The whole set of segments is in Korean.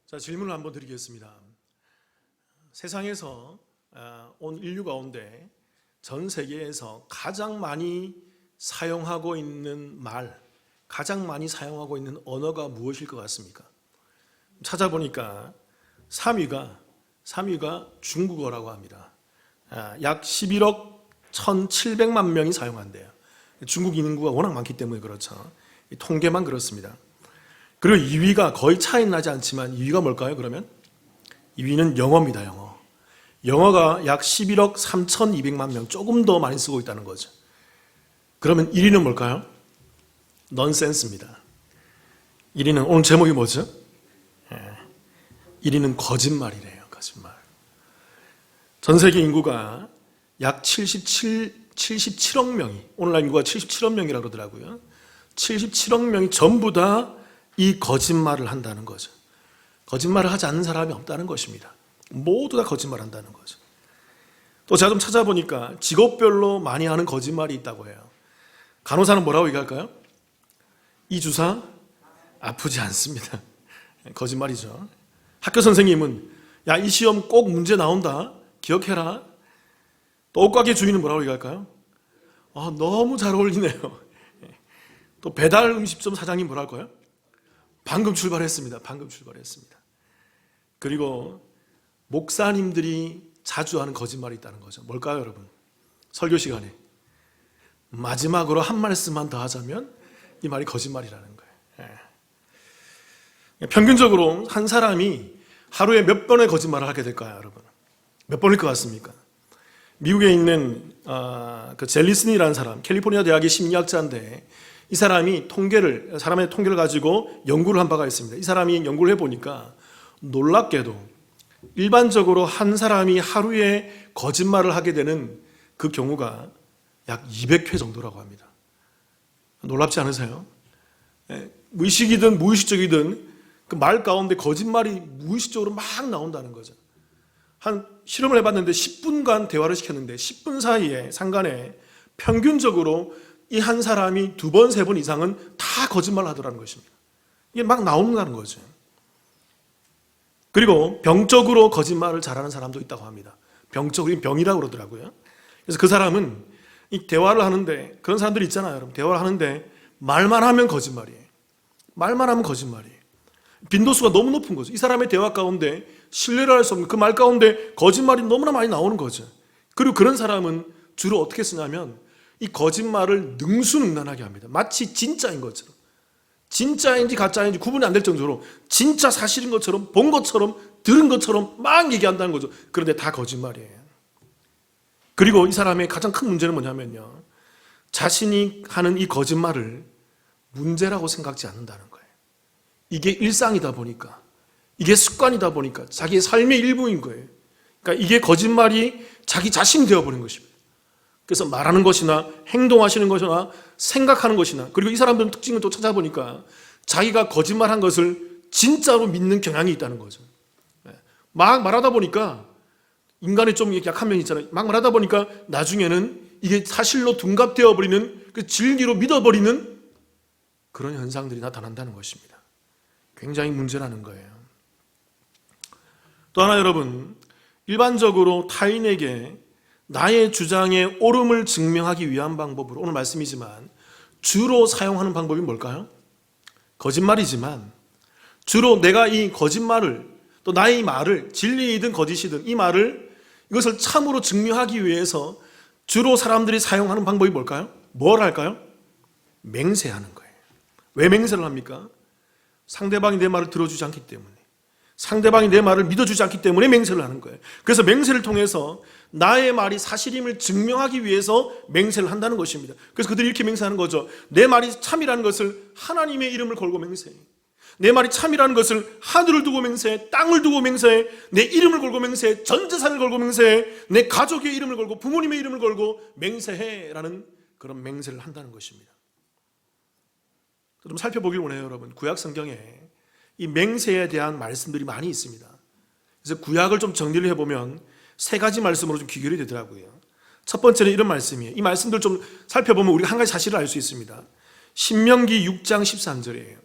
자, 질문을 한번 드리겠습니다. 세상에서 온 인류 가운데 전 세계에서 가장 많이 사용하고 있는 말, 가장 많이 사용하고 있는 언어가 무엇일 것 같습니까? 찾아보니까 3위가 중국어라고 합니다. 약 11억 1,700만 명이 사용한대요. 중국 인구가 워낙 많기 때문에 그렇죠. 통계만 그렇습니다. 그리고 2위가 거의 차이 나지 않지만 2위가 뭘까요? 그러면 2위는 영어입니다. 영어가 약 11억 3,200만 명, 조금 더 많이 쓰고 있다는 거죠. 그러면 1위는 뭘까요? 넌센스입니다. 1위는 오늘 제목이 뭐죠? 1위는 거짓말이래요. 거짓말. 전 세계 인구가 약 77억 명이, 오늘날 인구가 77억 명이라고 그러더라고요. 77억 명이 전부 다 이 거짓말을 한다는 거죠. 거짓말을 하지 않는 사람이 없다는 것입니다. 모두 다 거짓말 한다는 거죠. 또 제가 좀 찾아보니까 직업별로 많이 하는 거짓말이 있다고 해요. 간호사는 뭐라고 얘기할까요? 이 주사 아프지 않습니다. 거짓말이죠. 학교 선생님은 야, 이 시험 꼭 문제 나온다. 기억해라. 또 옷가게 주인은 뭐라고 얘기할까요? 너무 잘 어울리네요. 또 배달 음식점 사장님 뭐라 할까요? 방금 출발했습니다. 그리고 목사님들이 자주 하는 거짓말이 있다는 거죠. 뭘까요, 여러분? 설교 시간에 마지막으로 한 말씀만 더 하자면 이 말이 거짓말이라는 거예요. 평균적으로 한 사람이 하루에 몇 번의 거짓말을 하게 될까요, 여러분? 몇 번일 것 같습니까? 미국에 있는 그 젤리슨이라는 사람, 캘리포니아 대학의 심리학자인데 이 사람의 통계를 가지고 연구를 한 바가 있습니다. 이 사람이 연구를 해보니까 놀랍게도 일반적으로 한 사람이 하루에 거짓말을 하게 되는 그 경우가 약 200회 정도라고 합니다. 놀랍지 않으세요? 의식이든 무의식적이든 그 말 가운데 거짓말이 무의식적으로 막 나온다는 거죠. 한 실험을 해봤는데 10분간 대화를 시켰는데 10분 사이에 상간에 평균적으로 이 한 사람이 2번, 3번 이상은 다 거짓말을 하더라는 것입니다. 이게 막 나온다는 거죠. 그리고 병적으로 거짓말을 잘하는 사람도 있다고 합니다. 병적으로, 병이라고 그러더라고요. 그래서 그 사람은 이 대화를 하는데, 그런 사람들이 있잖아요, 여러분. 대화를 하는데 말만 하면 거짓말이에요. 말만 하면 거짓말이에요. 빈도수가 너무 높은 거죠. 이 사람의 대화 가운데 신뢰를 할 수 없는 그 말 가운데 거짓말이 너무나 많이 나오는 거죠. 그리고 그런 사람은 주로 어떻게 쓰냐면 이 거짓말을 능수능란하게 합니다. 마치 진짜인 것처럼, 진짜인지 가짜인지 구분이 안 될 정도로 진짜 사실인 것처럼, 본 것처럼, 들은 것처럼 막 얘기한다는 거죠. 그런데 다 거짓말이에요. 그리고 이 사람의 가장 큰 문제는 뭐냐면요, 자신이 하는 이 거짓말을 문제라고 생각지 않는다는 거예요. 이게 일상이다 보니까, 이게 습관이다 보니까 자기의 삶의 일부인 거예요. 그러니까 이게 거짓말이 자기 자신이 되어버린 것입니다. 그래서 말하는 것이나 행동하시는 것이나 생각하는 것이나, 그리고 이 사람들은 특징을 또 찾아보니까 자기가 거짓말한 것을 진짜로 믿는 경향이 있다는 거죠. 막 말하다 보니까 인간의 좀 약한 면이 있잖아요. 막 말하다 보니까 나중에는 이게 사실로 둔갑되어 버리는, 그 진리로 믿어버리는 그런 현상들이 나타난다는 것입니다. 굉장히 문제라는 거예요. 또 하나, 여러분, 일반적으로 타인에게 나의 주장의 옳음을 증명하기 위한 방법으로, 오늘 말씀이지만 주로 사용하는 방법이 뭘까요? 거짓말이지만 주로 내가 이 거짓말을, 또 나의 이 말을, 진리이든 거짓이든 이 말을, 이것을 참으로 증명하기 위해서 주로 사람들이 사용하는 방법이 뭘까요? 뭘 할까요? 맹세하는 거예요. 왜 맹세를 합니까? 상대방이 내 말을 들어주지 않기 때문에, 상대방이 내 말을 믿어주지 않기 때문에 맹세를 하는 거예요. 그래서 맹세를 통해서 나의 말이 사실임을 증명하기 위해서 맹세를 한다는 것입니다. 그래서 그들이 이렇게 맹세하는 거죠. 내 말이 참이라는 것을 하나님의 이름을 걸고 맹세해. 내 말이 참이라는 것을 하늘을 두고 맹세해, 땅을 두고 맹세해, 내 이름을 걸고 맹세해, 전 재산을 걸고 맹세해, 내 가족의 이름을 걸고 부모님의 이름을 걸고 맹세해라는 그런 맹세를 한다는 것입니다. 좀 살펴보길 원해요, 여러분. 구약 성경에 이 맹세에 대한 말씀들이 많이 있습니다. 그래서 구약을 좀 정리를 해보면 3가지 말씀으로 좀 귀결이 되더라고요. 첫 번째는 이런 말씀이에요. 이 말씀들 좀 살펴보면 우리가 한 가지 사실을 알 수 있습니다. 신명기 6장 13절이에요.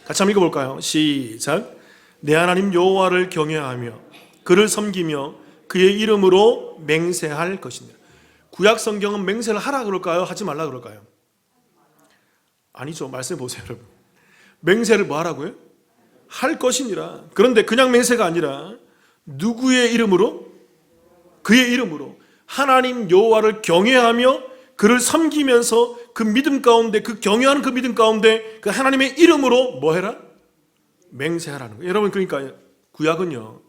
같이 한번 읽어볼까요? 시작. 내 하나님 여호와를 경외하며 그를 섬기며 그의 이름으로 맹세할 것이니라. 구약 성경은 맹세를 하라 그럴까요? 하지 말라 그럴까요? 아니죠. 말씀해 보세요, 여러분. 맹세를 뭐 하라고요? 할 것이니라. 그런데 그냥 맹세가 아니라 누구의 이름으로? 그의 이름으로 하나님 여호와를 경외하며 그를 섬기면서 그 믿음 가운데, 그 경외하는 그 믿음 가운데 그 하나님의 이름으로 뭐 해라? 맹세하라는 거예요. 여러분, 그러니까 구약은요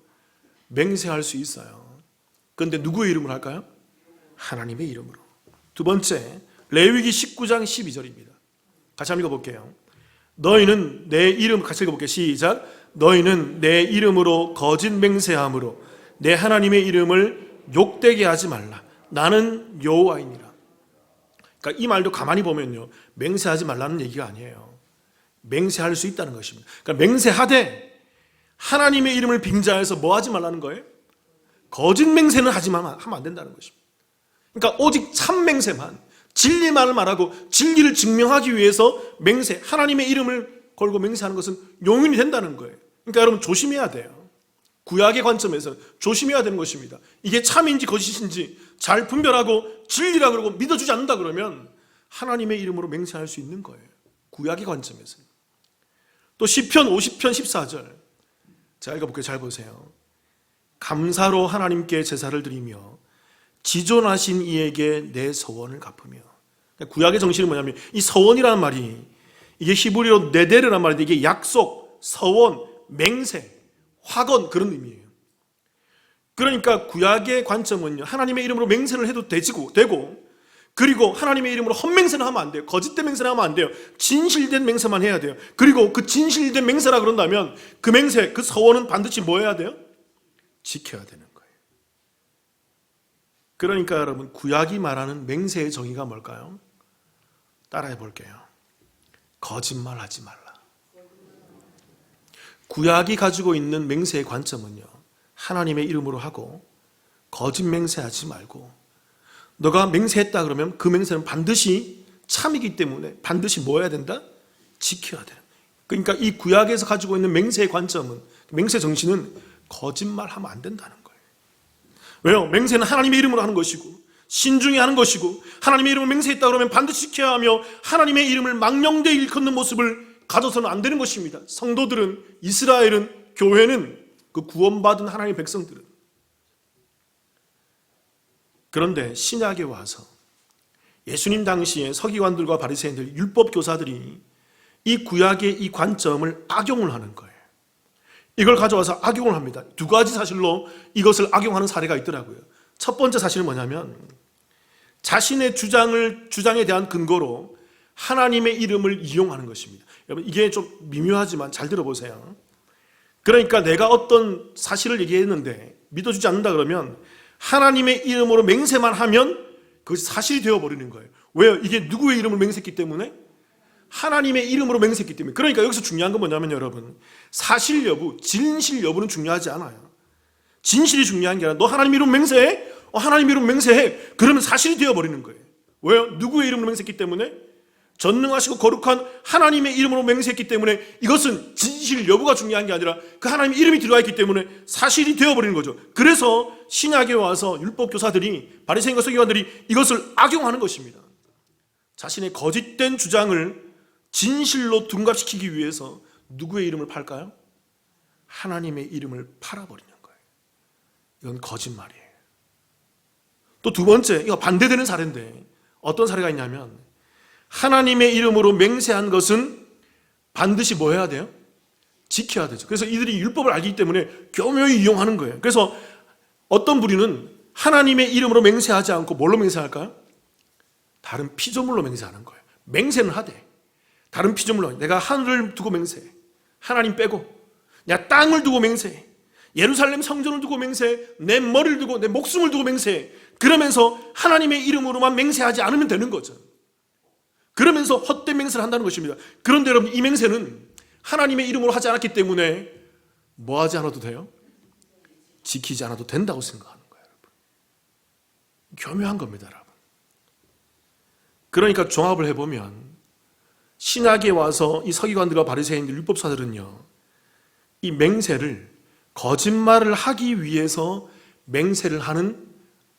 맹세할 수 있어요. 그런데 누구의 이름으로 할까요? 하나님의 이름으로. 두 번째, 레위기 19장 12절입니다. 같이 한번 읽어볼게요. 너희는 내 이름, 같이 읽어볼게요. 시작. 너희는 내 이름으로 거짓 맹세함으로 내 하나님의 이름을 욕되게 하지 말라. 나는 여호와이니라. 그러니까 이 말도 가만히 보면요 맹세하지 말라는 얘기가 아니에요. 맹세할 수 있다는 것입니다. 그러니까 맹세하되 하나님의 이름을 빙자해서 뭐 하지 말라는 거예요? 거짓 맹세는 하면 안 된다는 것입니다. 그러니까 오직 참 맹세만, 진리만을 말하고 진리를 증명하기 위해서 맹세, 하나님의 이름을 걸고 맹세하는 것은 용인이 된다는 거예요. 그러니까 여러분 조심해야 돼요. 구약의 관점에서 조심해야 되는 것입니다. 이게 참인지 거짓인지 잘 분별하고 진리라 그러고 믿어주지 않는다 그러면 하나님의 이름으로 맹세할 수 있는 거예요. 구약의 관점에서. 또 시편 50편 14절 제가 읽어볼게요. 잘 보세요. 감사로 하나님께 제사를 드리며 지존하신 이에게 내 서원을 갚으며. 구약의 정신은 뭐냐면 이 서원이라는 말이 이게 히브리어로 네데르란 말인데 이게 약속, 서원, 맹세, 확언 그런 의미예요. 그러니까 구약의 관점은요 하나님의 이름으로 맹세를 해도 되고 그리고 하나님의 이름으로 헛맹세는 하면 안 돼요. 거짓된 맹세는 하면 안 돼요. 진실된 맹세만 해야 돼요. 그리고 그 진실된 맹세라 그런다면 그 맹세, 그 서원은 반드시 뭐 해야 돼요? 지켜야 되는 거예요. 그러니까 여러분 구약이 말하는 맹세의 정의가 뭘까요? 따라해 볼게요. 거짓말하지 말라. 구약이 가지고 있는 맹세의 관점은요 하나님의 이름으로 하고 거짓 맹세하지 말고 너가 맹세했다 그러면 그 맹세는 반드시 참이기 때문에 반드시 뭐 해야 된다? 지켜야 돼요. 그러니까 이 구약에서 가지고 있는 맹세의 관점은, 맹세 정신은 거짓말하면 안 된다는 거예요. 왜요? 맹세는 하나님의 이름으로 하는 것이고 신중히 하는 것이고 하나님의 이름을 맹세했다 그러면 반드시 지켜야 하며 하나님의 이름을 망령되이 일컫는 모습을 가져서는 안 되는 것입니다. 성도들은, 이스라엘은, 교회는, 그 구원받은 하나님의 백성들은. 그런데 신약에 와서 예수님 당시에 서기관들과 바리새인들, 율법 교사들이 이 구약의 이 관점을 악용을 하는 거예요. 이걸 가져와서 악용을 합니다. 두 가지 사실로 이것을 악용하는 사례가 있더라고요. 첫 번째 사실은 뭐냐면 자신의 주장에 대한 근거로 하나님의 이름을 이용하는 것입니다. 여러분 이게 좀 미묘하지만 잘 들어보세요. 그러니까 내가 어떤 사실을 얘기했는데 믿어주지 않는다 그러면 하나님의 이름으로 맹세만 하면 그것이 사실이 되어버리는 거예요. 왜요? 이게 누구의 이름을 맹세했기 때문에? 하나님의 이름으로 맹세했기 때문에. 그러니까 여기서 중요한 건 뭐냐면 여러분 사실 여부, 진실 여부는 중요하지 않아요. 진실이 중요한 게 아니라 너 하나님 이름 맹세해? 하나님 이름 맹세해. 그러면 사실이 되어버리는 거예요. 왜요? 누구의 이름으로 맹세했기 때문에? 전능하시고 거룩한 하나님의 이름으로 맹세했기 때문에 이것은 진실 여부가 중요한 게 아니라 그 하나님의 이름이 들어가 있기 때문에 사실이 되어버리는 거죠. 그래서 신약에 와서 율법교사들이, 바리새인과 서기관들이 이것을 악용하는 것입니다. 자신의 거짓된 주장을 진실로 둔갑시키기 위해서 누구의 이름을 팔까요? 하나님의 이름을 팔아버리는 거예요. 이건 거짓말이에요. 또 두 번째, 이거 반대되는 사례인데 어떤 사례가 있냐면 하나님의 이름으로 맹세한 것은 반드시 뭐 해야 돼요? 지켜야 되죠. 그래서 이들이 율법을 알기 때문에 교묘히 이용하는 거예요. 그래서 어떤 부류는 하나님의 이름으로 맹세하지 않고 뭘로 맹세할까요? 다른 피조물로 맹세하는 거예요. 맹세는 하되 다른 피조물로, 내가 하늘을 두고 맹세해, 하나님 빼고, 내가 땅을 두고 맹세해, 예루살렘 성전을 두고 맹세해, 내 머리를 두고 내 목숨을 두고 맹세해. 그러면서 하나님의 이름으로만 맹세하지 않으면 되는 거죠. 그러면서 헛된 맹세를 한다는 것입니다. 그런데 여러분 이 맹세는 하나님의 이름으로 하지 않았기 때문에 뭐 하지 않아도 돼요? 지키지 않아도 된다고 생각하는 거예요. 여러분. 교묘한 겁니다. 여러분. 그러니까 종합을 해보면 신약에 와서 이 서기관들과 바리새인들, 율법사들은요 이 맹세를 거짓말을 하기 위해서 맹세를 하는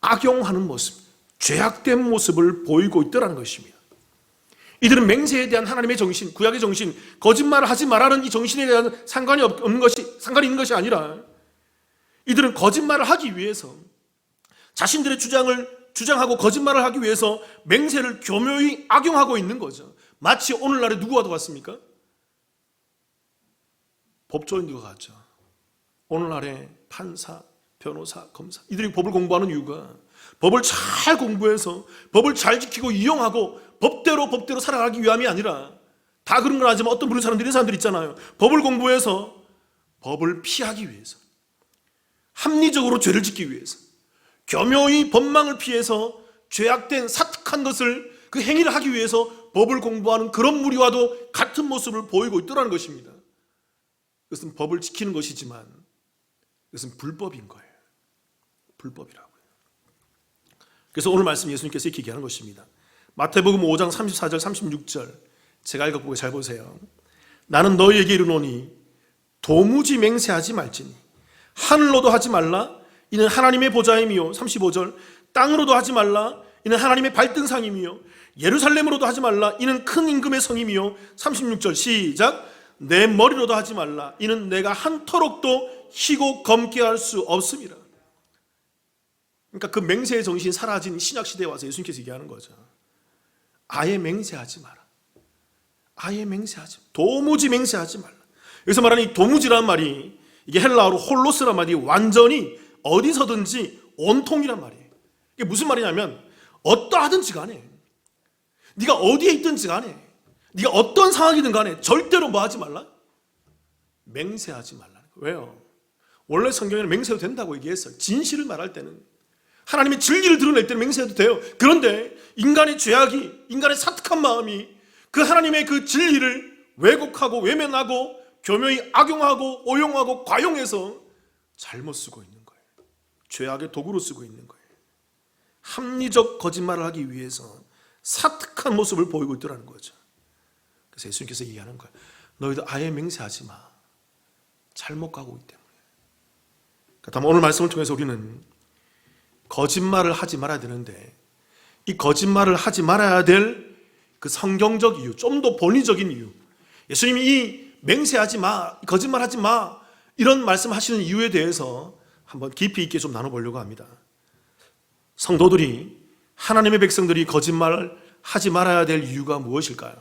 악용하는 모습, 죄악된 모습을 보이고 있더라는 것입니다. 이들은 맹세에 대한 하나님의 정신, 구약의 정신, 거짓말을 하지 말라는 이 정신에 대한 상관이 있는 것이 아니라 이들은 거짓말을 하기 위해서 자신들의 주장하고 거짓말을 하기 위해서 맹세를 교묘히 악용하고 있는 거죠. 마치 오늘날에 누구와 같습니까? 법조인들과 같죠. 오늘날에 판사, 변호사, 검사, 이들이 법을 공부하는 이유가 법을 잘 공부해서 법을 잘 지키고 이용하고 법대로 살아가기 위함이 아니라, 다 그런 건 아니지만 어떤 부류의 사람들이 이런 사람들 있잖아요. 법을 공부해서 법을 피하기 위해서, 합리적으로 죄를 짓기 위해서, 교묘히 법망을 피해서 죄악된 사특한 것을, 그 행위를 하기 위해서 법을 공부하는 그런 무리와도 같은 모습을 보이고 있더라는 것입니다. 그것은 법을 지키는 것이지만 그것은 불법인 거예요. 불법이라고요. 그래서 오늘 말씀 예수님께서 이렇게 얘기하는 것입니다. 마태복음 5장 34절 36절 제가 읽어보고 잘 보세요. 나는 너희에게 이르노니 도무지 맹세하지 말지니 하늘로도 하지 말라 이는 하나님의 보좌임이요. 35절 땅으로도 하지 말라 이는 하나님의 발등상임이요. 예루살렘으로도 하지 말라 이는 큰 임금의 성임이요. 36절 시작. 내 머리로도 하지 말라 이는 내가 한터럭도 희고 검게 할 수 없음이라. 그러니까 그 맹세의 정신이 사라진 신약시대에 와서 예수님께서 얘기하는 거죠. 아예 맹세하지 마라. 아예 맹세하지 마라. 도무지 맹세하지 말라. 여기서 말하는 이 도무지란 말이, 이게 헬라어로 홀로스란 말이 완전히 어디서든지 온통이란 말이에요. 이게 무슨 말이냐면 어떠하든지 간에, 네가 어디에 있든지 간에, 네가 어떤 상황이든 간에 절대로 뭐 하지 말라? 맹세하지 말라는 거예요. 왜요? 원래 성경에는 맹세도 된다고 얘기했어요. 진실을 말할 때는, 하나님의 진리를 드러낼 때는 맹세해도 돼요. 그런데 인간의 죄악이, 인간의 사특한 마음이 그 하나님의 그 진리를 왜곡하고 외면하고 교묘히 악용하고 오용하고 과용해서 잘못 쓰고 있는 거예요. 죄악의 도구로 쓰고 있는 거예요. 합리적 거짓말을 하기 위해서 사특한 모습을 보이고 있더라는 거죠. 그래서 예수님께서 얘기하는 거예요. 너희도 아예 맹세하지 마. 잘못 가고 있기 때문에. 다만 오늘 말씀을 통해서 우리는 거짓말을 하지 말아야 되는데, 이 거짓말을 하지 말아야 될 그 성경적 이유, 좀 더 본의적인 이유, 예수님이 이 맹세하지 마, 거짓말하지 마, 이런 말씀하시는 이유에 대해서 한번 깊이 있게 좀 나눠보려고 합니다. 성도들이, 하나님의 백성들이 거짓말을 하지 말아야 될 이유가 무엇일까요?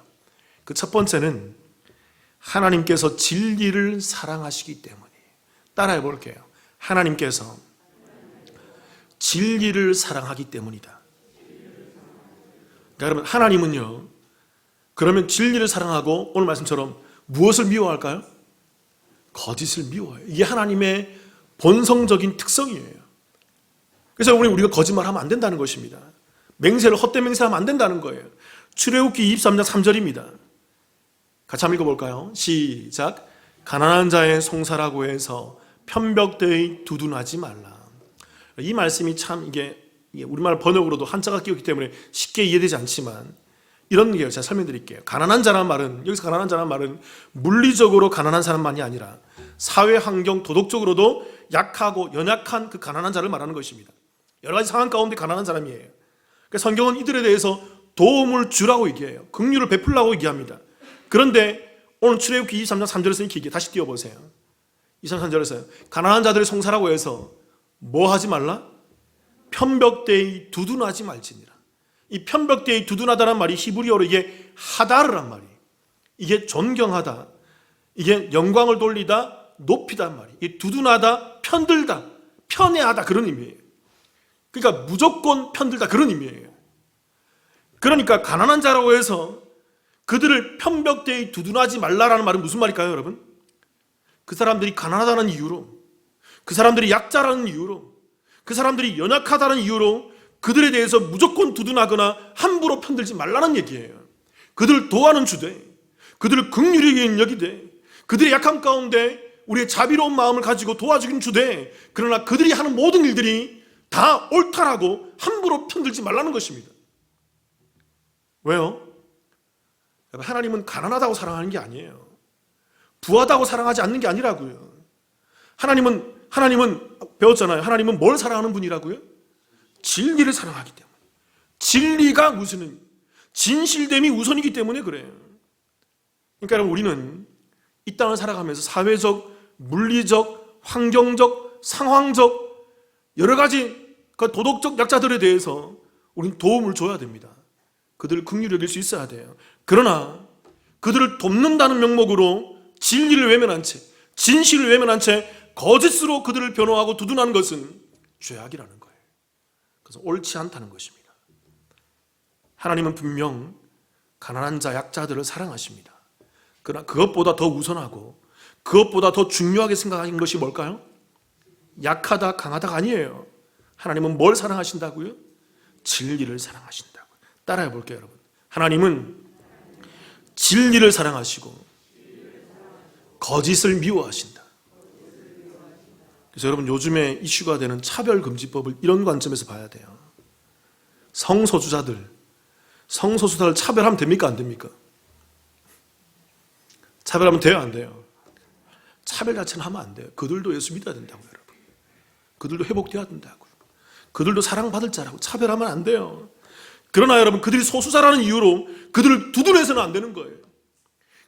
그 첫 번째는 하나님께서 진리를 사랑하시기 때문이에요. 따라해 볼게요. 하나님께서 진리를 사랑하기 때문이다. 여러분, 하나님은요, 그러면 진리를 사랑하고 오늘 말씀처럼 무엇을 미워할까요? 거짓을 미워해요. 이게 하나님의 본성적인 특성이에요. 그래서 우리가 거짓말하면 안 된다는 것입니다. 맹세를 헛된 맹세하면 안 된다는 거예요. 출애굽기 23장 3절입니다. 같이 한번 읽어볼까요? 시작. 가난한 자의 송사라고 해서 편벽되이 두둔하지 말라. 이 말씀이 참 이게 우리말 번역으로도 한자가 끼었기 때문에 쉽게 이해되지 않지만, 이런 게 제가 설명드릴게요. 가난한 자라는 말은, 여기서 가난한 자라는 말은 물리적으로 가난한 사람만이 아니라 사회 환경, 도덕적으로도 약하고 연약한 그 가난한 자를 말하는 것입니다. 여러 가지 상황 가운데 가난한 사람이에요. 그러니까 성경은 이들에 대해서 도움을 주라고 얘기해요. 긍휼을 베풀라고 얘기합니다. 그런데 오늘 출애굽기 23장 3절에서 이렇게 얘기해요. 다시 띄워보세요. 23장 3절에서 가난한 자들의 송사라고 해서 뭐 하지 말라? 편벽되이 두둔하지 말지니라. 이 편벽되이 두둔하다란 말이 히브리어로 이게 하다르란 말이에요. 이게 존경하다, 이게 영광을 돌리다, 높이단 말이에요. 이게 두둔하다, 편들다, 편애하다, 그런 의미예요. 그러니까 무조건 편들다, 그런 의미예요. 그러니까 가난한 자라고 해서 그들을 편벽되이 두둔하지 말라라는 말은 무슨 말일까요, 여러분? 그 사람들이 가난하다는 이유로, 그 사람들이 약자라는 이유로, 그 사람들이 연약하다는 이유로 그들에 대해서 무조건 두둔하거나 함부로 편들지 말라는 얘기예요. 그들을 도와는 주되, 그들을 긍휼히 여기되, 그들의 약함 가운데 우리의 자비로운 마음을 가지고 도와주긴 주되, 그러나 그들이 하는 모든 일들이 다 옳다라고 함부로 편들지 말라는 것입니다. 왜요? 하나님은 가난하다고 사랑하는 게 아니에요. 부하다고 사랑하지 않는 게 아니라고요. 하나님은 배웠잖아요. 하나님은 뭘 사랑하는 분이라고요? 진리를 사랑하기 때문에. 진리가 우선은, 진실됨이 우선이기 때문에 그래요. 그러니까 여러분, 우리는 이 땅을 살아가면서 사회적, 물리적, 환경적, 상황적 여러 가지 그 도덕적 약자들에 대해서 우리는 도움을 줘야 됩니다. 그들을 긍휼히 여길 수 있어야 돼요. 그러나 그들을 돕는다는 명목으로 진리를 외면한 채, 진실을 외면한 채 거짓으로 그들을 변호하고 두둔하는 것은 죄악이라는 거예요. 그래서 옳지 않다는 것입니다. 하나님은 분명 가난한 자, 약자들을 사랑하십니다. 그러나 그것보다 더 우선하고 그것보다 더 중요하게 생각하는 것이 뭘까요? 약하다, 강하다가 아니에요. 하나님은 뭘 사랑하신다고요? 진리를 사랑하신다고요. 따라해 볼게요, 여러분. 하나님은 진리를 사랑하시고 거짓을 미워하신다. 그래서 여러분, 요즘에 이슈가 되는 차별금지법을 이런 관점에서 봐야 돼요. 성소수자들, 성소수자를 차별하면 됩니까? 안 됩니까? 차별하면 돼요? 안 돼요? 차별 자체는 하면 안 돼요. 그들도 예수 믿어야 된다고요, 여러분. 그들도 회복되어야 된다고요. 그들도 사랑받을 자라고. 차별하면 안 돼요. 그러나 여러분, 그들이 소수자라는 이유로 그들을 두둔해서는 안 되는 거예요.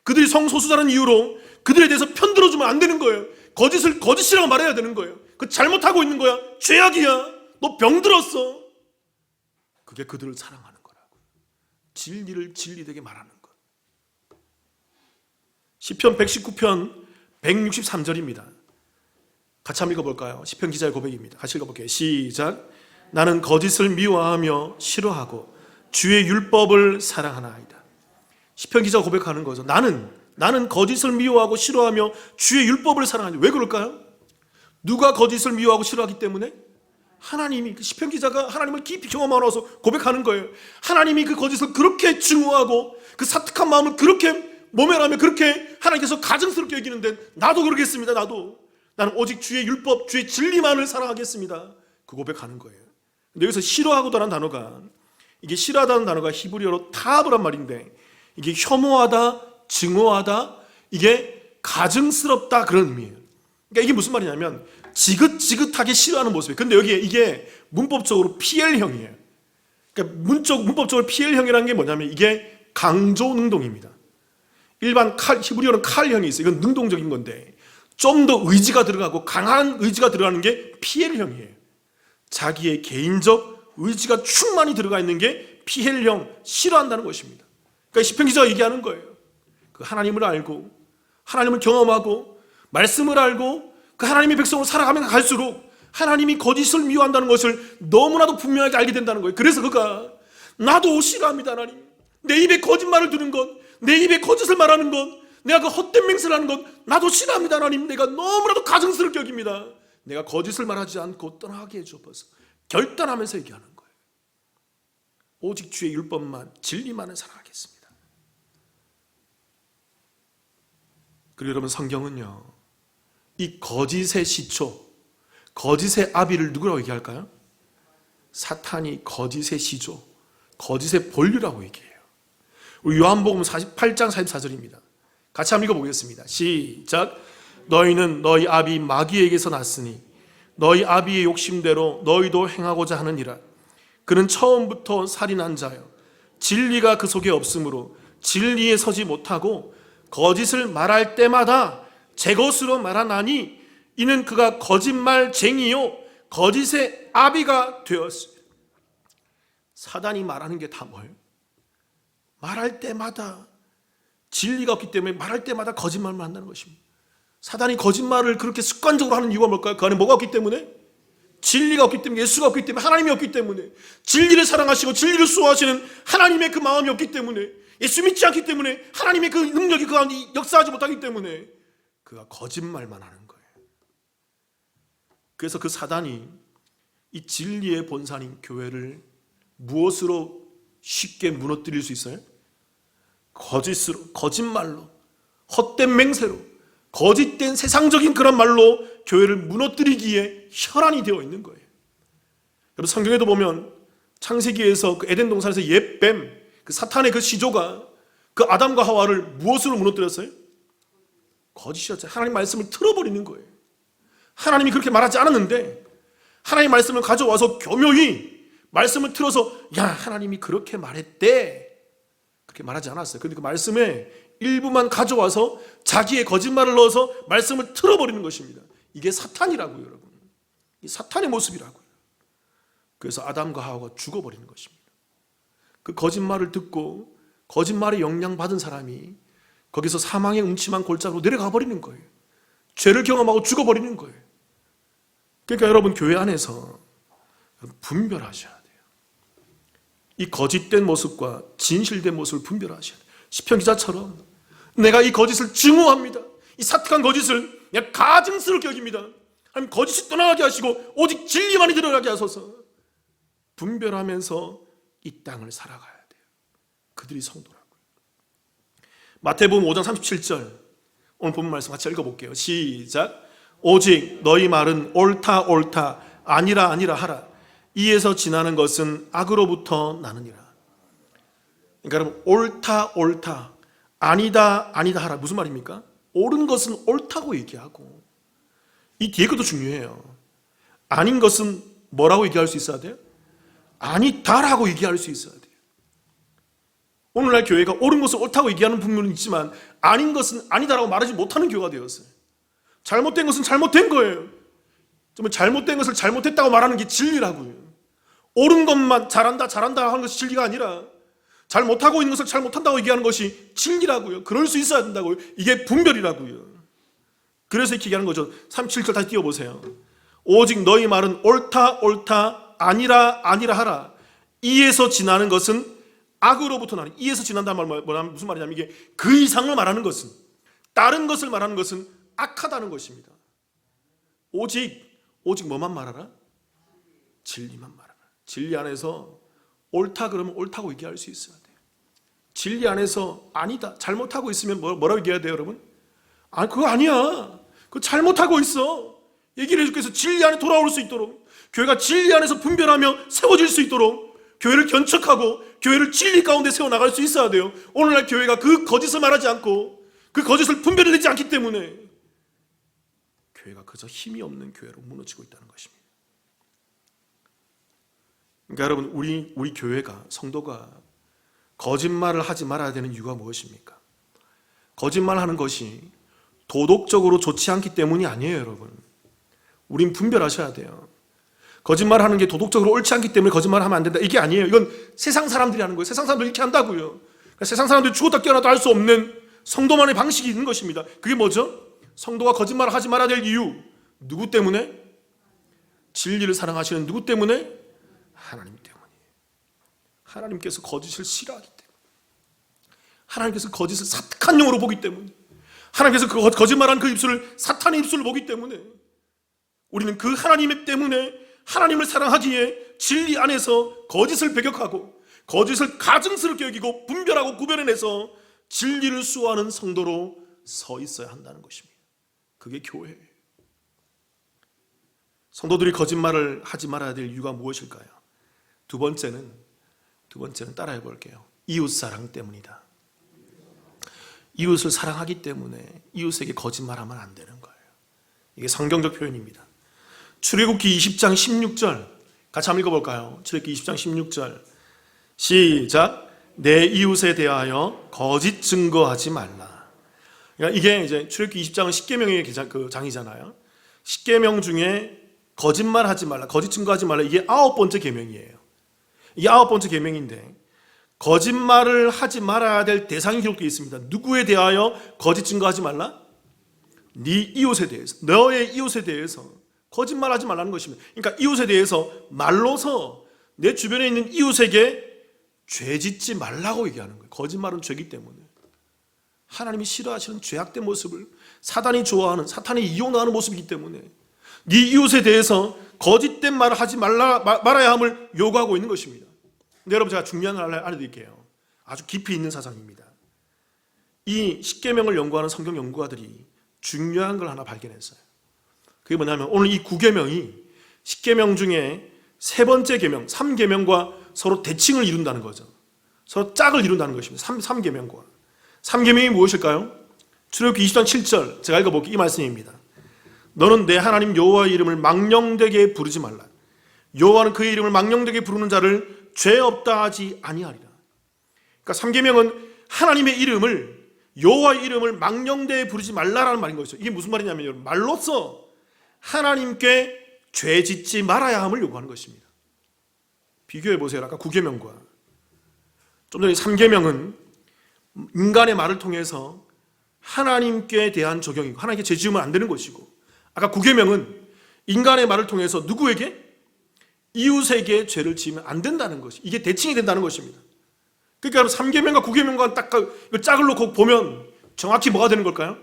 그들이 성소수자라는 이유로 그들에 대해서 편들어주면 안 되는 거예요. 거짓을 거짓이라고 말해야 되는 거예요. 그 잘못하고 있는 거야. 죄악이야. 너 병들었어. 그게 그들을 사랑하는 거라고. 진리를 진리되게 말하는 것. 시편 119편 163절입니다. 같이 한번 읽어볼까요? 시편 기자의 고백입니다. 같이 읽어볼게요. 시작. 나는 거짓을 미워하며 싫어하고 주의 율법을 사랑하나이다. 시편 기자가 고백하는 거죠. 나는 거짓을 미워하고 싫어하며 주의 율법을 사랑하니. 왜 그럴까요? 누가 거짓을 미워하고 싫어하기 때문에? 하나님이. 시편 기자가 하나님을 깊이 경험하면서 고백하는 거예요. 하나님이 그 거짓을 그렇게 증오하고 그 사특한 마음을 그렇게 모면하며 그렇게 하나님께서 가증스럽게 여기는데 나도 그러겠습니다. 나는 오직 주의 율법, 주의 진리만을 사랑하겠습니다. 그 고백하는 거예요. 근데 여기서 싫어하고라는 단어가, 이게 싫어하다는 단어가 히브리어로 타브란 말인데, 이게 혐오하다, 증오하다, 이게 가증스럽다, 그런 의미예요. 그러니까 이게 무슨 말이냐면 지긋지긋하게 싫어하는 모습이에요. 근데 여기에 이게 문법적으로 PL형이에요. 그러니까 문법적으로 PL형이라는 게 뭐냐면 이게 강조 능동입니다. 일반 히브리어는 칼형이 있어요. 이건 능동적인 건데 좀 더 의지가 들어가고 강한 의지가 들어가는 게 PL형이에요. 자기의 개인적 의지가 충만히 들어가 있는 게 PL형, 싫어한다는 것입니다. 그러니까 시편 기자가 얘기하는 거예요. 그 하나님을 알고 하나님을 경험하고 말씀을 알고 그 하나님의 백성으로 살아가면 갈수록 하나님이 거짓을 미워한다는 것을 너무나도 분명하게 알게 된다는 거예요. 그래서 그가 나도 싫어합니다. 하나님, 내 입에 거짓말을 두는 것, 내 입에 거짓을 말하는 것, 내가 그 헛된 맹세를 하는 것 나도 싫어합니다. 하나님, 내가 너무나도 가증스럽게 여깁니다. 내가 거짓을 말하지 않고 떠나게 해주옵소서. 결단하면서 얘기하는 거예요. 오직 주의 율법만, 진리만을 사랑하겠습니다. 그리고 여러분, 성경은요, 이 거짓의 시초, 거짓의 아비를 누구라고 얘기할까요? 사탄이 거짓의 시조, 거짓의 본류라고 얘기해요. 우리 요한복음 48장 44절입니다. 같이 한번 읽어보겠습니다. 시작. 너희는 너희 아비 마귀에게서 났으니 너희 아비의 욕심대로 너희도 행하고자 하느니라. 그는 처음부터 살인한 자요, 진리가 그 속에 없으므로 진리에 서지 못하고 거짓을 말할 때마다 제 것으로 말하나니 이는 그가 거짓말쟁이요 거짓의 아비가 되었습니다. 사단이 말하는 게 다 뭐예요? 말할 때마다 진리가 없기 때문에 말할 때마다 거짓말만 한다는 것입니다. 사단이 거짓말을 그렇게 습관적으로 하는 이유가 뭘까요? 그 안에 뭐가 없기 때문에? 진리가 없기 때문에, 예수가 없기 때문에, 하나님이 없기 때문에, 진리를 사랑하시고 진리를 수호하시는 하나님의 그 마음이 없기 때문에, 예수 믿지 않기 때문에, 하나님의 그 능력이 그 안에 역사하지 못하기 때문에 그가 거짓말만 하는 거예요. 그래서 그 사단이 이 진리의 본산인 교회를 무엇으로 쉽게 무너뜨릴 수 있어요? 거짓으로, 거짓말로, 헛된 맹세로, 거짓된 세상적인 그런 말로 교회를 무너뜨리기에 혈안이 되어 있는 거예요. 여러분, 성경에도 보면 창세기에서 그 에덴 동산에서 옛뱀, 그 사탄의 그 시조가 그 아담과 하와를 무엇으로 무너뜨렸어요? 거짓이었죠. 하나님 말씀을 틀어버리는 거예요. 하나님이 그렇게 말하지 않았는데 하나님의 말씀을 가져와서 교묘히 말씀을 틀어서 야, 하나님이 그렇게 말했대, 그렇게 말하지 않았어요. 그런데 그 말씀에 일부만 가져와서 자기의 거짓말을 넣어서 말씀을 틀어버리는 것입니다. 이게 사탄이라고요, 여러분. 이 사탄의 모습이라고요. 그래서 아담과 하와가 죽어버리는 것입니다. 그 거짓말을 듣고 거짓말에 영향받은 사람이 거기서 사망의 음침한 골짜기로 내려가 버리는 거예요. 죄를 경험하고 죽어버리는 거예요. 그러니까 여러분, 교회 안에서 분별하셔야 돼요. 이 거짓된 모습과 진실된 모습을 분별하셔야 돼요. 시편 기자처럼 내가 이 거짓을 증오합니다. 이 사특한 거짓을 내가 가증스럽게 여깁니다. 하나님, 거짓이 떠나가게 하시고 오직 진리만이 드러나게 하소서. 분별하면서 이 땅을 살아가야 돼요. 그들이 성도라고요. 마태복음 5장 37절, 오늘 본문 말씀 같이 읽어볼게요. 시작. 오직 너희 말은 옳다 옳다 아니라 아니라 하라. 이에서 지나는 것은 악으로부터 나느니라. 그러니까 여러분, 옳다 옳다 아니다 아니다 하라. 무슨 말입니까? 옳은 것은 옳다고 얘기하고, 이 뒤에 것도 중요해요. 아닌 것은 뭐라고 얘기할 수 있어야 돼요? 아니다라고 얘기할 수 있어야 돼요. 오늘날 교회가 옳은 것을 옳다고 얘기하는 부분은 있지만 아닌 것은 아니다라고 말하지 못하는 교회가 되었어요. 잘못된 것은 잘못된 거예요. 정말 잘못된 것을 잘못했다고 말하는 게 진리라고요. 옳은 것만 잘한다 잘한다 하는 것이 진리가 아니라 잘못하고 있는 것을 잘못한다고 얘기하는 것이 진리라고요. 그럴 수 있어야 된다고요. 이게 분별이라고요. 그래서 이렇게 얘기하는 거죠. 37절 다시 띄워보세요. 오직 너희 말은 옳다 옳다 아니라 아니라 하라. 이에서 지나는 것은 악으로부터 나는. 이에서 지난다는 말 무슨 말이냐면, 이게 그 이상을 말하는 것은, 다른 것을 말하는 것은 악하다는 것입니다. 오직 뭐만 말하라? 진리만 말하라. 진리 안에서 옳다 그러면 옳다고 얘기할 수 있어야 돼요. 진리 안에서 아니다, 잘못하고 있으면 뭐라고 얘기해야 돼요, 여러분? 아니, 그거 아니야, 그거 잘못하고 있어, 얘기를 해주기 위해서 진리 안에 돌아올 수 있도록, 교회가 진리 안에서 분별하며 세워질 수 있도록 교회를 견척하고 교회를 진리 가운데 세워나갈 수 있어야 돼요. 오늘날 교회가 그 거짓을 말하지 않고 그 거짓을 분별해내지 않기 때문에 교회가 그저 힘이 없는 교회로 무너지고 있다는 것입니다. 그러니까 여러분, 우리 교회가, 성도가 거짓말을 하지 말아야 되는 이유가 무엇입니까? 거짓말하는 것이 도덕적으로 좋지 않기 때문이 아니에요, 여러분. 우린 분별하셔야 돼요. 거짓말하는 게 도덕적으로 옳지 않기 때문에 거짓말하면 안 된다, 이게 아니에요. 이건 세상 사람들이 하는 거예요. 세상 사람들이 이렇게 한다고요. 그러니까 세상 사람들이 죽었다 깨어나도 할 수 없는 성도만의 방식이 있는 것입니다. 그게 뭐죠? 성도가 거짓말을 하지 말아야 될 이유, 누구 때문에? 진리를 사랑하시는 누구 때문에? 하나님 때문이에요. 하나님께서 거짓을 싫어하기 때문에, 하나님께서 거짓을 사특한 영으로 보기 때문에, 하나님께서 그 거짓말한 그 입술을 사탄의 입술로 보기 때문에 우리는 그 하나님 때문에 하나님을 사랑하기에 진리 안에서 거짓을 배격하고 거짓을 가증스럽게 여기고 분별하고 구별해내서 진리를 수호하는 성도로 서 있어야 한다는 것입니다. 그게 교회예요. 성도들이 거짓말을 하지 말아야 될 이유가 무엇일까요? 두 번째는 따라해 볼게요. 이웃사랑 때문이다. 이웃을 사랑하기 때문에 이웃에게 거짓말하면 안 되는 거예요. 이게 성경적 표현입니다. 출애굽기 20장 16절 같이 한번 읽어볼까요? 출애굽기 20장 16절 시작. 내 이웃에 대하여 거짓 증거하지 말라. 그러니까 이게 이제 출애굽기 20장은 10계명의 그 장이잖아요. 10계명 중에 거짓말하지 말라, 거짓 증거하지 말라, 이게 9번째 계명이에요. 이게 9번째 계명인데 거짓말을 하지 말아야 될 대상이 기록되어 있습니다. 누구에 대하여 거짓 증거하지 말라? 네 이웃에 대해서, 너의 이웃에 대해서 거짓말하지 말라는 것입니다. 그러니까 이웃에 대해서 말로서 내 주변에 있는 이웃에게 죄 짓지 말라고 얘기하는 거예요. 거짓말은 죄이기 때문에. 하나님이 싫어하시는 죄악된 모습을 사단이 좋아하는, 사탄이 이용하는 모습이기 때문에 네 이웃에 대해서 거짓된 말을 하지 말아야 함을 요구하고 있는 것입니다. 근데 여러분, 제가 중요한 걸 알려드릴게요. 아주 깊이 있는 사상입니다. 이 10계명을 연구하는 성경 연구가들이 중요한 걸 하나 발견했어요. 그게 뭐냐면 오늘 이 9계명이 10계명 중에 세 번째 계명, 3계명과 서로 대칭을 이룬다는 거죠. 서로 짝을 이룬다는 것입니다. 3계명과. 3계명이 무엇일까요? 출애굽기 20장 7절 제가 읽어볼게요. 이 말씀입니다. 너는 내 하나님 여호와의 이름을 망령되게 부르지 말라. 여호와는 그의 이름을 망령되게 부르는 자를 죄 없다 하지 아니하리라. 그러니까 3계명은 하나님의 이름을, 여호와의 이름을 망령되게 부르지 말라라는 말인 것이죠. 이게 무슨 말이냐면 여러분, 말로써 하나님께 죄 짓지 말아야 함을 요구하는 것입니다. 비교해 보세요. 아까 9계명과 좀 전에 3계명은 인간의 말을 통해서 하나님께 대한 적용이고 하나님께 죄 지으면 안 되는 것이고, 아까 9계명은 인간의 말을 통해서 누구에게? 이웃에게 죄를 지으면 안 된다는 것이, 이게 대칭이 된다는 것입니다. 그러니까 여러분 3계명과 9계명과 딱 짝을 놓고 보면 정확히 뭐가 되는 걸까요?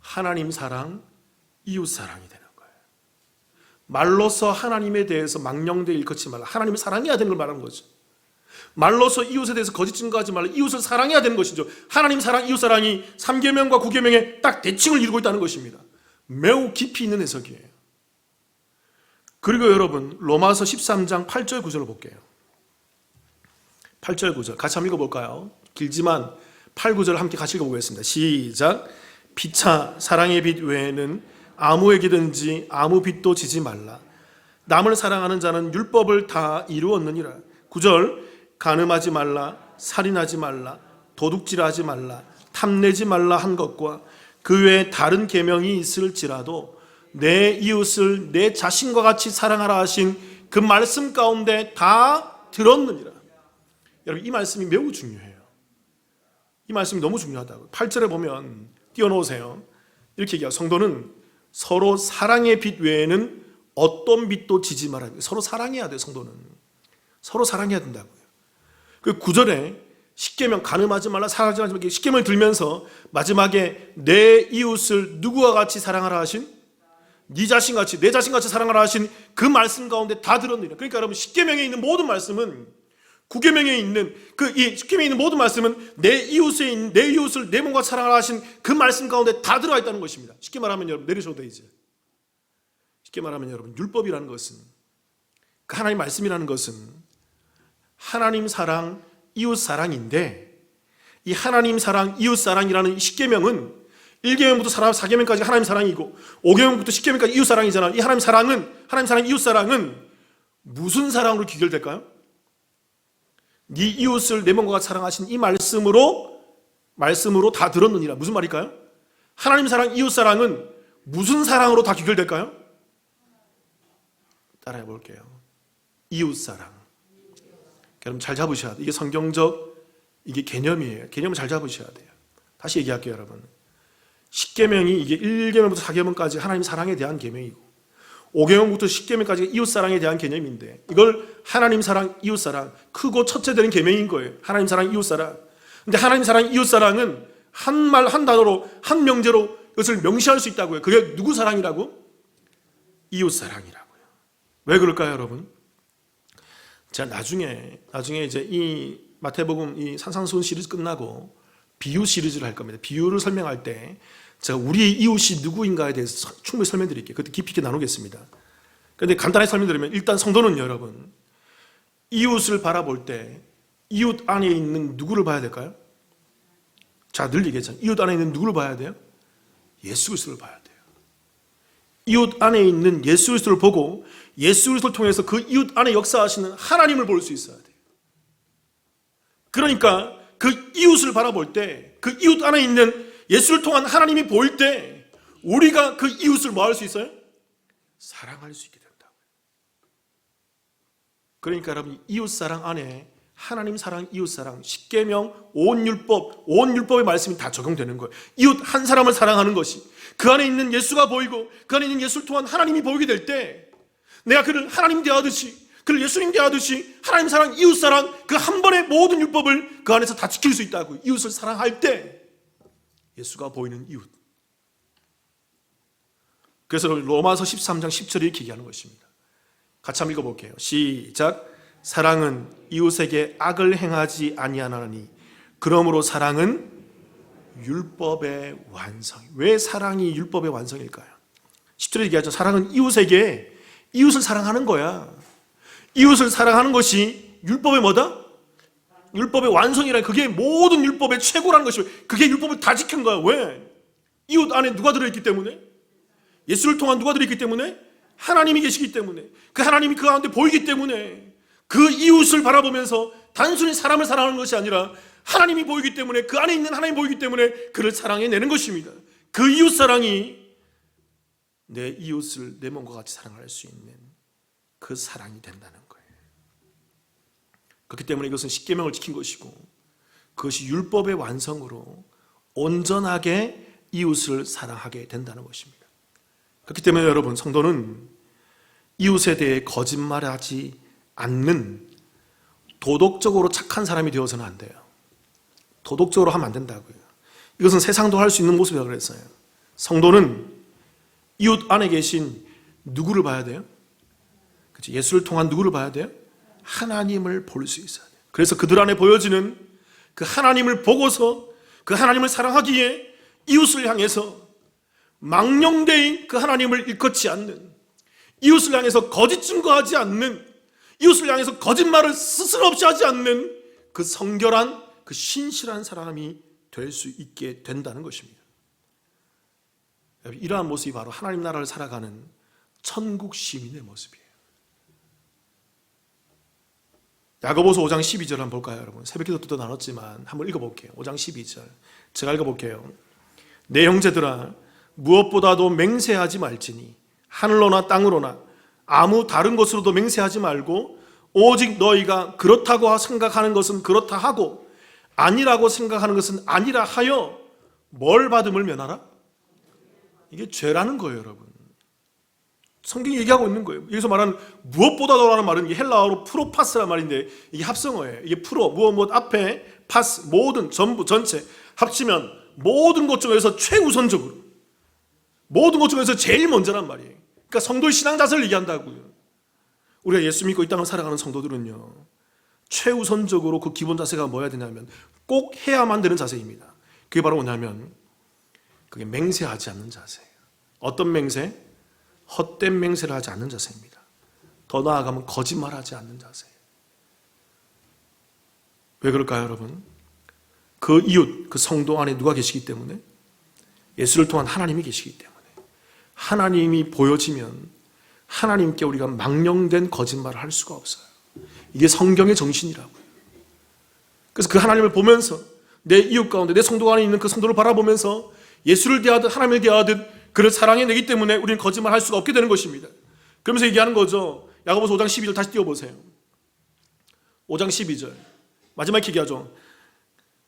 하나님 사랑, 이웃 사랑이 되는 거예요. 말로서 하나님에 대해서 망령되게 일컫지 말라. 하나님을 사랑해야 되는 걸 말하는 거죠. 말로서 이웃에 대해서 거짓 증거하지 말라. 이웃을 사랑해야 되는 것이죠. 하나님 사랑, 이웃 사랑이 3계명과 9계명에 딱 대칭을 이루고 있다는 것입니다. 매우 깊이 있는 해석이에요. 그리고 여러분 로마서 13장 8절 9절을 볼게요. 8절 9절 같이 한번 읽어볼까요? 길지만 8, 9절 함께 같이 읽어보겠습니다. 시작. 피차 사랑의 빛 외에는 아무에게든지 아무 빚도 지지 말라. 남을 사랑하는 자는 율법을 다 이루었느니라. 9절 간음하지 말라, 살인하지 말라, 도둑질하지 말라, 탐내지 말라 한 것과 그 외에 다른 계명이 있을지라도 내 이웃을 내 자신과 같이 사랑하라 하신 그 말씀 가운데 다 들었느니라. 여러분 이 말씀이 매우 중요해요. 이 말씀이 너무 중요하다고. 8절에 보면 띄워놓으세요. 이렇게 얘기해요. 성도는 서로 사랑의 빛 외에는 어떤 빛도 지지 말아야 돼요. 서로 사랑해야 돼요. 성도는 서로 사랑해야 된다고요. 그 9절에 십계명 간음하지 말라, 살인하지 말라, 십계명을 들면서 마지막에 내 이웃을 누구와 같이 사랑하라 하신, 네 자신같이 내 자신같이 사랑하라 하신 그 말씀 가운데 다 들었느니라. 그러니까 여러분 십계명에 있는 모든 말씀은, 9계명에 있는 이 십계명에 있는 모든 말씀은 내 이웃을 내 몸과 사랑하라 하신 그 말씀 가운데 다 들어가 있다는 것입니다. 쉽게 말하면 여러분 내리셔도 되지. 쉽게 말하면 여러분 율법이라는 것은, 그 하나님 말씀이라는 것은 하나님 사랑, 이웃 사랑인데, 이 하나님 사랑, 이웃 사랑이라는 10계명은 1계명부터 4계명까지 하나님 사랑이고 5계명부터 10계명까지 이웃 사랑이잖아요. 이 하나님 사랑, 이웃 사랑은 무슨 사랑으로 귀결될까요? 네 이웃을 내 몸과 같이 사랑하신 이 말씀으로 다 들었느니라. 무슨 말일까요? 하나님 사랑, 이웃 사랑은 무슨 사랑으로 다 귀결될까요? 따라해 볼게요. 이웃 사랑. 여러분 잘 잡으셔야 돼요. 이게 성경적 이게 개념이에요. 개념을 잘 잡으셔야 돼요. 다시 얘기할게요, 여러분. 10계명이 이게 1계명부터 4계명까지 하나님 사랑에 대한 계명이고 5계명부터 10계명까지 이웃 사랑에 대한 개념인데, 이걸 하나님 사랑, 이웃 사랑, 크고 첫째 되는 계명인 거예요. 하나님 사랑, 이웃 사랑. 근데 하나님 사랑, 이웃 사랑은 한 말, 한 단어로, 한 명제로 이것을 명시할 수 있다고요. 그게 누구 사랑이라고? 이웃 사랑이라고요. 왜 그럴까요, 여러분? 제가 나중에 이제 이 마태복음 이 산상수훈 시리즈 끝나고 비유 시리즈를 할 겁니다. 비유를 설명할 때 제가 우리의 이웃이 누구인가에 대해서 충분히 설명드릴게요. 그때 깊이 있게 나누겠습니다. 그런데 간단하게 설명드리면, 일단 성도는 여러분 이웃을 바라볼 때 이웃 안에 있는 누구를 봐야 될까요? 자, 늘 얘기했잖아요. 이웃 안에 있는 누구를 봐야 돼요? 예수 그리스도를 봐야 돼요. 이웃 안에 있는 예수 그리스도를 보고 예수 그리스도를 통해서 그 이웃 안에 역사하시는 하나님을 볼 수 있어야 돼요. 그러니까 그 이웃을 바라볼 때, 그 이웃 안에 있는 예수를 통한 하나님이 보일 때 우리가 그 이웃을 뭐 할 수 있어요? 사랑할 수 있게 된다고요. 그러니까 여러분 이웃 사랑 안에 하나님 사랑, 이웃 사랑, 10계명, 온 율법의 말씀이 다 적용되는 거예요. 이웃 한 사람을 사랑하는 것이, 그 안에 있는 예수가 보이고 그 안에 있는 예수를 통한 하나님이 보이게 될 때 내가 그를 하나님 대하듯이, 그를 예수님 대하듯이 하나님 사랑, 이웃 사랑, 그 한 번의 모든 율법을 그 안에서 다 지킬 수 있다고요. 이웃을 사랑할 때 예수가 보이는 이웃. 그래서 로마서 13장 10절에 이렇게 얘기하는 것입니다. 같이 한번 읽어볼게요. 시작. 사랑은 이웃에게 악을 행하지 아니하나니 그러므로 사랑은 율법의 완성. 왜 사랑이 율법의 완성일까요? 10절에 얘기하죠. 사랑은 이웃을 사랑하는 거야. 이웃을 사랑하는 것이 율법의 뭐다? 율법의 완성이라. 그게 모든 율법의 최고라는 것이고, 그게 율법을 다 지킨 거야. 왜? 이웃 안에 누가 들어있기 때문에? 예수를 통한 누가 들어있기 때문에? 하나님이 계시기 때문에, 그 하나님이 그 가운데 보이기 때문에 그 이웃을 바라보면서 단순히 사람을 사랑하는 것이 아니라 하나님이 보이기 때문에, 그 안에 있는 하나님이 보이기 때문에 그를 사랑해내는 것입니다. 그 이웃 사랑이 내 이웃을 내 몸과 같이 사랑할 수 있는 그 사랑이 된다는 거예요. 그렇기 때문에 이것은 십계명을 지킨 것이고, 그것이 율법의 완성으로 온전하게 이웃을 사랑하게 된다는 것입니다. 그렇기 때문에 여러분, 성도는 이웃에 대해 거짓말하지 않는 도덕적으로 착한 사람이 되어서는 안 돼요. 도덕적으로 하면 안 된다고요. 이것은 세상도 할 수 있는 모습이라고 그랬어요. 성도는 이웃 안에 계신 누구를 봐야 돼요? 그렇죠? 예수를 통한 누구를 봐야 돼요? 하나님을 볼 수 있어야 돼요. 그래서 그들 안에 보여지는 그 하나님을 보고서 그 하나님을 사랑하기에 이웃을 향해서 망령되이 그 하나님을 일컫지 않는, 이웃을 향해서 거짓 증거하지 않는, 이웃을 향해서 거짓말을 스스럼없이 하지 않는 그 성결한, 그 신실한 사람이 될 수 있게 된다는 것입니다. 이러한 모습이 바로 하나님 나라를 살아가는 천국 시민의 모습이에요. 야고보서 5장 12절 한번 볼까요, 여러분? 새벽기도 때도 나눴지만 한번 읽어볼게요. 5장 12절 제가 읽어볼게요. 내 형제들아, 무엇보다도 맹세하지 말지니 하늘로나 땅으로나 아무 다른 것으로도 맹세하지 말고 오직 너희가 그렇다고 생각하는 것은 그렇다 하고 아니라고 생각하는 것은 아니라 하여 뭘 받음을 면하라? 이게 죄라는 거예요, 여러분. 성경이 얘기하고 있는 거예요. 여기서 말하는 무엇보다도라는 말은 헬라어로 프로파스라는 말인데, 이게 합성어예요. 이게 프로, 무엇 앞에 파스, 모든, 전부, 전체 합치면 모든 것 중에서 최우선적으로, 모든 것 중에서 제일 먼저란 말이에요. 그러니까 성도의 신앙 자세를 얘기한다고요. 우리가 예수 믿고 이 땅을 살아가는 성도들은요, 최우선적으로 그 기본 자세가 뭐야 되냐면 꼭 해야만 되는 자세입니다. 그게 바로 뭐냐면 그게 맹세하지 않는 자세예요. 어떤 맹세? 헛된 맹세를 하지 않는 자세입니다. 더 나아가면 거짓말하지 않는 자세예요. 왜 그럴까요, 여러분? 그 이웃, 그 성도 안에 누가 계시기 때문에? 예수를 통한 하나님이 계시기 때문에. 하나님이 보여지면 하나님께 우리가 망령된 거짓말을 할 수가 없어요. 이게 성경의 정신이라고요. 그래서 그 하나님을 보면서 내 이웃 가운데, 내 성도 안에 있는 그 성도를 바라보면서 예수를 대하듯 하나님을 대하듯 그를 사랑해내기 때문에 우리는 거짓말할 수가 없게 되는 것입니다. 그러면서 얘기하는 거죠. 야고보서 5장 12절 다시 띄워보세요. 5장 12절 마지막에 얘기하죠.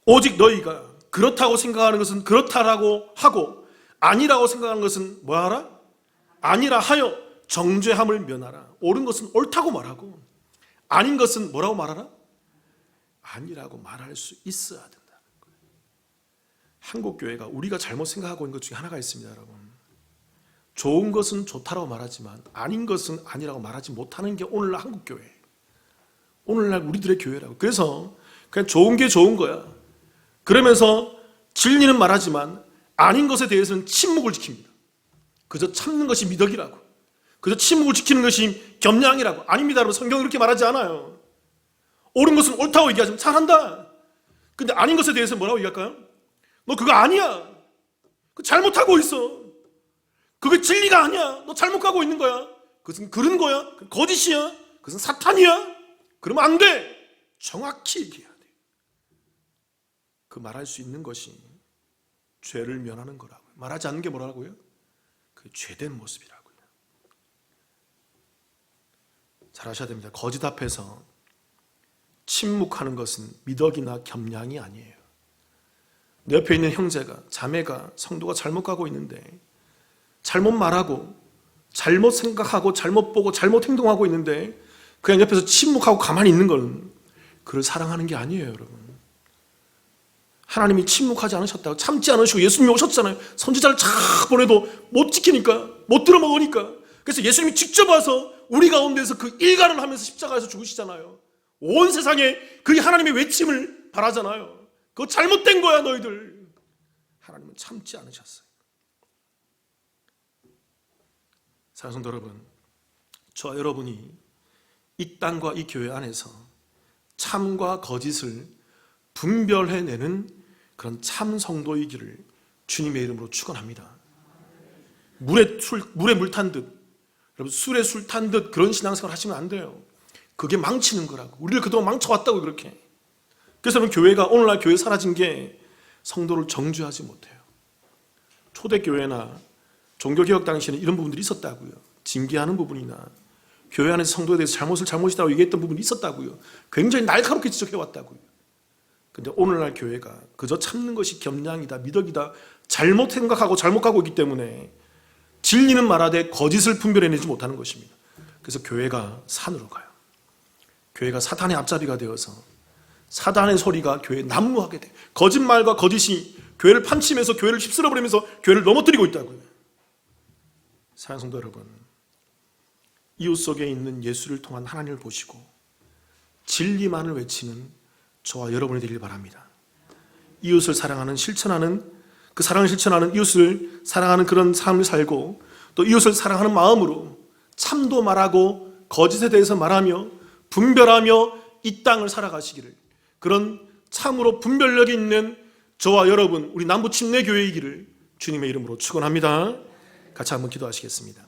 오직 너희가 그렇다고 생각하는 것은 그렇다라고 하고 아니라고 생각하는 것은 뭐하라? 아니라 하여 정죄함을 면하라. 옳은 것은 옳다고 말하고 아닌 것은 뭐라고 말하라? 아니라고 말할 수 있어야 된다는 거예요. 한국교회가 우리가 잘못 생각하고 있는 것 중에 하나가 있습니다, 여러분. 좋은 것은 좋다라고 말하지만 아닌 것은 아니라고 말하지 못하는 게 오늘날 한국교회, 오늘날 우리들의 교회라고. 그래서 그냥 좋은 게 좋은 거야. 그러면서 진리는 말하지만 아닌 것에 대해서는 침묵을 지킵니다. 그저 참는 것이 미덕이라고, 그저 침묵을 지키는 것이 겸양이라고. 아닙니다, 여러분. 성경은 그렇게 말하지 않아요. 옳은 것은 옳다고 얘기하지만 잘한다. 근데 아닌 것에 대해서 뭐라고 얘기할까요? 너 그거 아니야. 그거 잘못하고 있어. 그게 진리가 아니야. 너 잘못 가고 있는 거야. 그것은 그런 거야. 거짓이야. 그것은 사탄이야. 그러면 안 돼. 정확히 얘기해야 돼. 그 말할 수 있는 것이 죄를 면하는 거라고요. 말하지 않는 게 뭐라고요? 그 죄된 모습이라고요. 잘 아셔야 됩니다. 거짓 앞에서 침묵하는 것은 미덕이나 겸양이 아니에요. 내 옆에 있는 형제가, 자매가, 성도가 잘못 가고 있는데 잘못 말하고 잘못 생각하고 잘못 보고 잘못 행동하고 있는데 그냥 옆에서 침묵하고 가만히 있는 건 그를 사랑하는 게 아니에요, 여러분. 하나님이 침묵하지 않으셨다고, 참지 않으시고 예수님이 오셨잖아요. 선지자를 쫙 보내도 못 지키니까, 못 들어먹으니까. 그래서 예수님이 직접 와서 우리 가운데서 그 일관을 하면서 십자가에서 죽으시잖아요. 온 세상에 그 하나님의 외침을 바라잖아요. 그거 잘못된 거야, 너희들. 하나님은 참지 않으셨어요. 사랑하는 성도 여러분, 저와 여러분이 이 땅과 이 교회 안에서 참과 거짓을 분별해내는 그런 참 성도이기를 주님의 이름으로 축원합니다. 물에 물 탄 듯, 여러분 술에 술 탄 듯 그런 신앙생활 하시면 안 돼요. 그게 망치는 거라고. 우리를 그동안 망쳐왔다고 그렇게. 그래서 교회가 오늘날 교회 사라진 게 성도를 정죄하지 못해요. 초대교회나 종교개혁 당시에는 이런 부분들이 있었다고요. 징계하는 부분이나 교회 안에서 성도에 대해서 잘못이라고 얘기했던 부분이 있었다고요. 굉장히 날카롭게 지적해왔다고요. 근데 오늘날 교회가 그저 참는 것이 겸양이다, 미덕이다, 잘못 생각하고 잘못 가고 있기 때문에 진리는 말하되 거짓을 분별해내지 못하는 것입니다. 그래서 교회가 산으로 가요. 교회가 사탄의 앞잡이가 되어서 사단의 소리가 교회에 난무하게 돼. 거짓말과 거짓이 교회를 판치면서 교회를 휩쓸어버리면서 교회를 넘어뜨리고 있다고요. 사랑하는 성도 여러분, 이웃 속에 있는 예수를 통한 하나님을 보시고 진리만을 외치는 저와 여러분이 되길 바랍니다. 이웃을 사랑하는 실천하는 그 사랑을 실천하는 이웃을 사랑하는 그런 삶을 살고 또 이웃을 사랑하는 마음으로 참도 말하고 거짓에 대해서 말하며 분별하며 이 땅을 살아가시기를, 그런 참으로 분별력이 있는 저와 여러분 우리 남부 침례교회이기를 주님의 이름으로 축원합니다. 같이 한번 기도하시겠습니다.